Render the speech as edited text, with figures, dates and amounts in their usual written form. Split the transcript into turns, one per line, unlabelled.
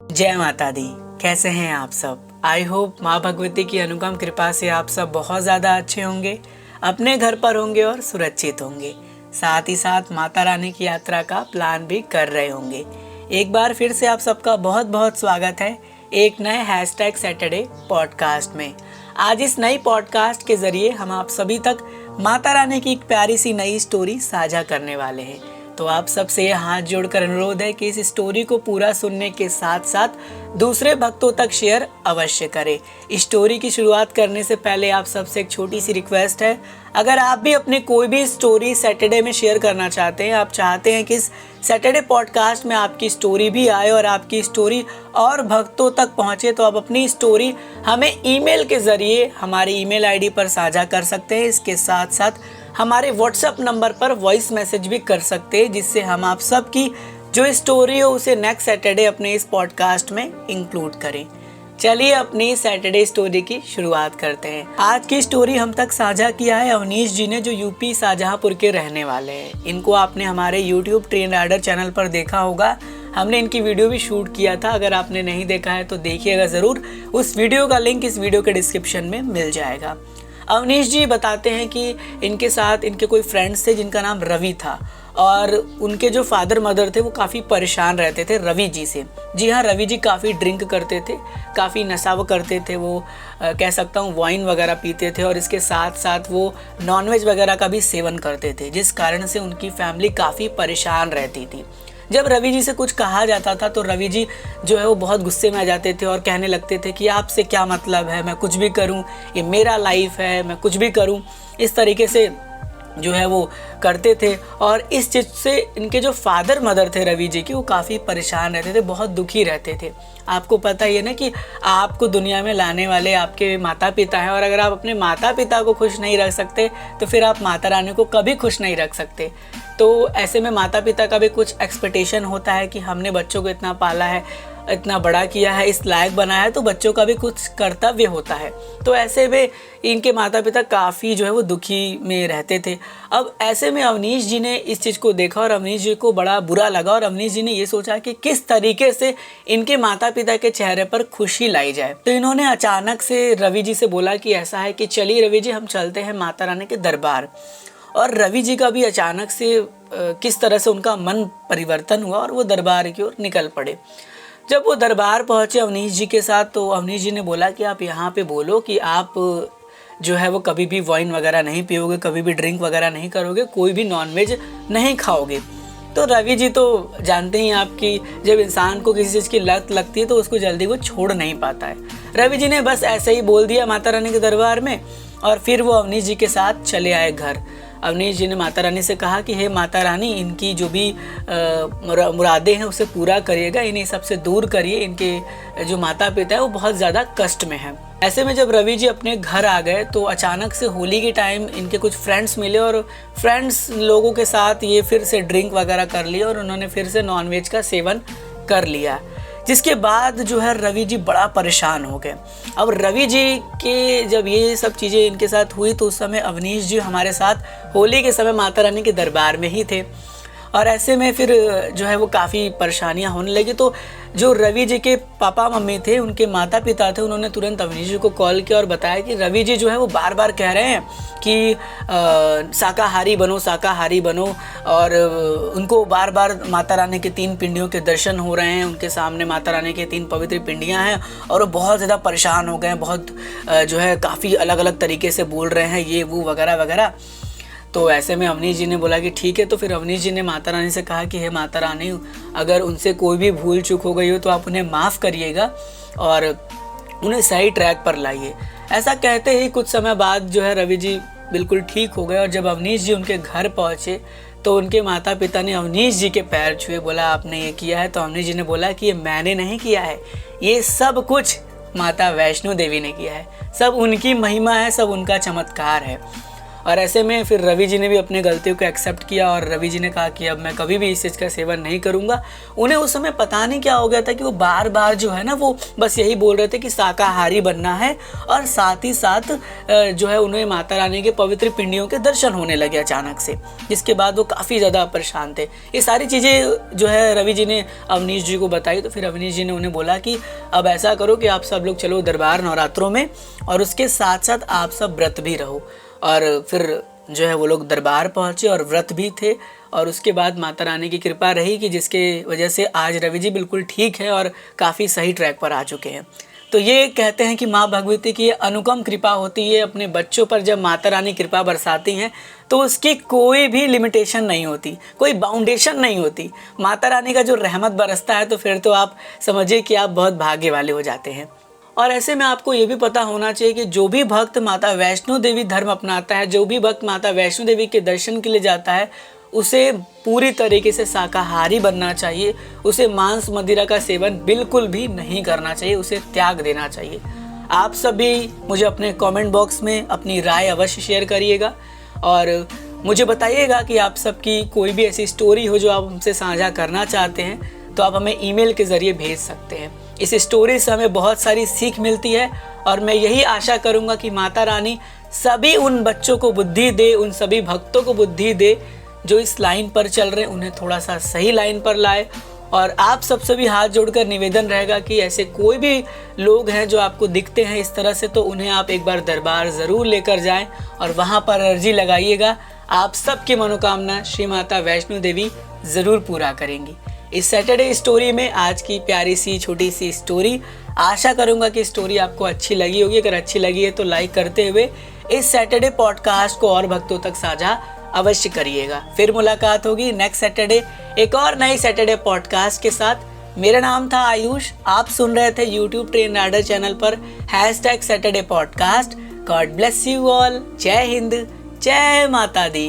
जय माता दी। कैसे हैं आप सब? आई होप माँ भगवती की अनुपम कृपा से आप सब बहुत ज़्यादा अच्छे होंगे, अपने घर पर होंगे और सुरक्षित होंगे। साथ ही साथ माता रानी की यात्रा का प्लान भी कर रहे होंगे। एक बार फिर से आप सबका बहुत बहुत स्वागत है एक नए #सैटरडे पॉडकास्ट में। आज इस नई पॉडकास्ट के ज़रिए हम आप सभी तक माता रानी की एक प्यारी सी नई स्टोरी साझा करने वाले हैं। तो आप सबसे हाथ जोड़कर अनुरोध है कि इस स्टोरी को पूरा सुनने के साथ साथ दूसरे भक्तों तक शेयर अवश्य करें। स्टोरी की शुरुआत करने से पहले आप सबसे एक छोटी सी रिक्वेस्ट है, अगर आप भी अपनी कोई भी स्टोरी सैटरडे में शेयर करना चाहते हैं, आप चाहते हैं कि इस सैटरडे पॉडकास्ट में आपकी स्टोरी भी आए और आपकी स्टोरी और भक्तों तक पहुंचे, तो आप अपनी स्टोरी हमें ईमेल के ज़रिए हमारी ईमेल आईडी पर साझा कर सकते हैं। इसके साथ साथ हमारे व्हाट्सएप नंबर पर वॉइस मैसेज भी कर सकते हैं, जिससे हम आप सबकी जो स्टोरी हो उसे नेक्स्ट सैटरडे अपने इस पॉडकास्ट में इंक्लूड करें। चलिए अपनी सैटरडे स्टोरी की शुरुआत करते हैं। आज की स्टोरी हम तक साझा किया है अवनीश जी ने, जो यूपी शाहजहांपुर के रहने वाले हैं। इनको आपने हमारे यूट्यूब ट्रेन राइडर चैनल पर देखा होगा। हमने इनकी वीडियो भी शूट किया था। अगर आपने नहीं देखा है तो देखिएगा ज़रूर। उस वीडियो का लिंक इस वीडियो के डिस्क्रिप्शन में मिल जाएगा। अवनीश जी बताते हैं कि इनके साथ इनके कोई फ्रेंड्स थे जिनका नाम रवि था, और उनके जो फादर मदर थे वो काफ़ी परेशान रहते थे रवि जी से। जी हाँ, रवि जी काफ़ी ड्रिंक करते थे, काफ़ी नशा करते थे। वो कह सकता हूँ वाइन वगैरह पीते थे, और इसके साथ साथ वो नॉनवेज वगैरह का भी सेवन करते थे, जिस कारण से उनकी फैमिली काफ़ी परेशान रहती थी। जब रवि जी से कुछ कहा जाता था तो रवि जी जो है वो बहुत गुस्से में आ जाते थे और कहने लगते थे कि आपसे क्या मतलब है, मैं कुछ भी करूं, ये मेरा लाइफ है, मैं कुछ भी करूं। इस तरीके से जो है वो करते थे, और इस चीज़ से इनके जो फादर मदर थे रवि जी की, वो काफ़ी परेशान रहते थे, बहुत दुखी रहते थे। आपको पता ही है ना कि आपको दुनिया में लाने वाले आपके माता पिता हैं, और अगर आप अपने माता पिता को खुश नहीं रख सकते तो फिर आप माता रानी को कभी खुश नहीं रख सकते। तो ऐसे में माता पिता का भी कुछ एक्सपेक्टेशन होता है कि हमने बच्चों को इतना पाला है, इतना बड़ा किया है, इस लायक बनाया है, तो बच्चों का भी कुछ कर्तव्य होता है। तो ऐसे में इनके माता पिता काफ़ी जो है वो दुखी में रहते थे। अब ऐसे में अवनीश जी ने इस चीज़ को देखा और अवनीश जी को बड़ा बुरा लगा, और अवनीश जी ने ये सोचा कि किस तरीके से इनके माता पिता के चेहरे पर खुशी लाई जाए। तो इन्होंने अचानक से रवि जी से बोला कि ऐसा है कि चलिए रवि जी, हम चलते हैं माता रानी के दरबार। और रवि जी का भी अचानक से किस तरह से उनका मन परिवर्तन हुआ और वो दरबार की ओर निकल पड़े। जब वो दरबार पहुँचे अवनीश जी के साथ, तो अवनीश जी ने बोला कि आप यहाँ पे बोलो कि आप जो है वो कभी भी वाइन वगैरह नहीं पियोगे, कभी भी ड्रिंक वगैरह नहीं करोगे, कोई भी नॉनवेज नहीं खाओगे। तो रवि जी तो जानते ही आप कि जब इंसान को किसी चीज़ की लत लगती है तो उसको जल्दी वो छोड़ नहीं पाता है। रवि जी ने बस ऐसे ही बोल दिया माता रानी के दरबार में, और फिर वो अवनीश जी के साथ चले आए घर। अवनीश जी ने माता रानी से कहा कि हे माता रानी, इनकी जो भी मुरादें हैं उसे पूरा करिएगा, इन्हें सबसे दूर करिए, इनके जो माता पिता है वो बहुत ज़्यादा कष्ट में हैं। ऐसे में जब रवि जी अपने घर आ गए तो अचानक से होली के टाइम इनके कुछ फ्रेंड्स मिले, और फ्रेंड्स लोगों के साथ ये फिर से ड्रिंक वगैरह कर लिया और उन्होंने फिर से नॉनवेज का सेवन कर लिया, जिसके बाद जो है रवि जी बड़ा परेशान हो गए। अब रवि जी के जब ये सब चीज़ें इनके साथ हुई तो उस समय अवनीश जी हमारे साथ होली के समय माता रानी के दरबार में ही थे, और ऐसे में फिर जो है वो काफ़ी परेशानियां होने लगी। तो जो रवि जी के पापा मम्मी थे, उनके माता पिता थे, उन्होंने तुरंत अवनीश जी को कॉल किया और बताया कि रवि जी जो है वो बार बार कह रहे हैं कि शाकाहारी बनो, शाकाहारी बनो, और उनको बार बार माता रानी के 3 पिंडियों के दर्शन हो रहे हैं, उनके सामने माता रानी के 3 पवित्र पिंडियां हैं, और वो बहुत ज़्यादा परेशान हो गए हैं, बहुत जो है काफ़ी अलग अलग तरीके से बोल रहे हैं, ये वो वगैरह वगैरह। तो ऐसे में अवनीश जी ने बोला कि ठीक है। तो फिर अवनीश जी ने माता रानी से कहा कि हे माता रानी, अगर उनसे कोई भी भूल चूक हो गई हो तो आप उन्हें माफ़ करिएगा और उन्हें सही ट्रैक पर लाइए। ऐसा कहते ही कुछ समय बाद जो है रवि जी बिल्कुल ठीक हो गए, और जब अवनीश जी उनके घर पहुँचे तो उनके माता पिता ने अवनीश जी के पैर छुए, बोला आपने ये किया है। तो अवनीश जी ने बोला कि ये मैंने नहीं किया है, ये सब कुछ माता वैष्णो देवी ने किया है, सब उनकी महिमा है, सब उनका चमत्कार है। और ऐसे में फिर रवि जी ने भी अपनी गलतियों को एक्सेप्ट किया और रवि जी ने कहा कि अब मैं कभी भी इस चीज़ का सेवन नहीं करूँगा। उन्हें उस समय पता नहीं क्या हो गया था कि वो बार बार जो है ना वो बस यही बोल रहे थे कि शाकाहारी बनना है, और साथ ही साथ जो है उन्हें माता रानी के पवित्र पिंडियों के दर्शन होने लगे अचानक से, जिसके बाद वो काफ़ी ज़्यादा परेशान थे। ये सारी चीज़ें जो है रवि जी ने अवनीश जी को बताई, तो फिर अवनीश जी ने उन्हें बोला कि अब ऐसा करो कि आप सब लोग चलो दरबार नवरात्रों में, और उसके साथ साथ आप सब व्रत भी रहो। और फिर जो है वो लोग दरबार पहुँचे और व्रत भी थे, और उसके बाद माता रानी की कृपा रही कि जिसके वजह से आज रवि जी बिल्कुल ठीक है और काफ़ी सही ट्रैक पर आ चुके हैं। तो ये कहते हैं कि माँ भगवती की अनुपम कृपा होती है अपने बच्चों पर। जब माता रानी कृपा बरसाती हैं तो उसकी कोई भी लिमिटेशन नहीं होती, कोई बाउंडेशन नहीं होती। माता रानी का जो रहमत बरसता है तो फिर तो आप समझिए कि आप बहुत भाग्य वाले हो जाते हैं। और ऐसे में आपको ये भी पता होना चाहिए कि जो भी भक्त माता वैष्णो देवी धर्म अपनाता है, जो भी भक्त माता वैष्णो देवी के दर्शन के लिए जाता है, उसे पूरी तरीके से शाकाहारी बनना चाहिए। उसे मांस मदिरा का सेवन बिल्कुल भी नहीं करना चाहिए, उसे त्याग देना चाहिए। आप सभी मुझे अपने कमेंट बॉक्स में अपनी राय अवश्य शेयर करिएगा, और मुझे बताइएगा कि आप सबकी कोई भी ऐसी स्टोरी हो जो आप हमसे साझा करना चाहते हैं, तो आप हमें ईमेल के ज़रिए भेज सकते हैं। इस स्टोरी से हमें बहुत सारी सीख मिलती है, और मैं यही आशा करूँगा कि माता रानी सभी उन बच्चों को बुद्धि दे, उन सभी भक्तों को बुद्धि दे जो इस लाइन पर चल रहे हैं, उन्हें थोड़ा सा सही लाइन पर लाए। और आप सबसे भी हाथ जोड़कर निवेदन रहेगा कि ऐसे कोई भी लोग हैं जो आपको दिखते हैं इस तरह से, तो उन्हें आप एक बार दरबार ज़रूर लेकर जाएं और वहाँ पर अर्जी लगाइएगा। आप सबकी मनोकामना श्री माता वैष्णो देवी ज़रूर पूरा करेंगी। इस सैटरडे स्टोरी में आज की प्यारी सी छोटी सी स्टोरी, आशा करूँगा कि स्टोरी आपको अच्छी लगी होगी। अगर अच्छी लगी है तो लाइक करते हुए इस सैटरडे पॉडकास्ट को और भक्तों तक साझा अवश्य करिएगा। फिर मुलाकात होगी नेक्स्ट सैटरडे एक और नई सैटरडे पॉडकास्ट के साथ। मेरा नाम था आयुष, आप सुन रहे थे यूट्यूब ट्रेन राइडर चैनल पर #Saturday podcast. God bless you all. जय हिंद, जय माता दी।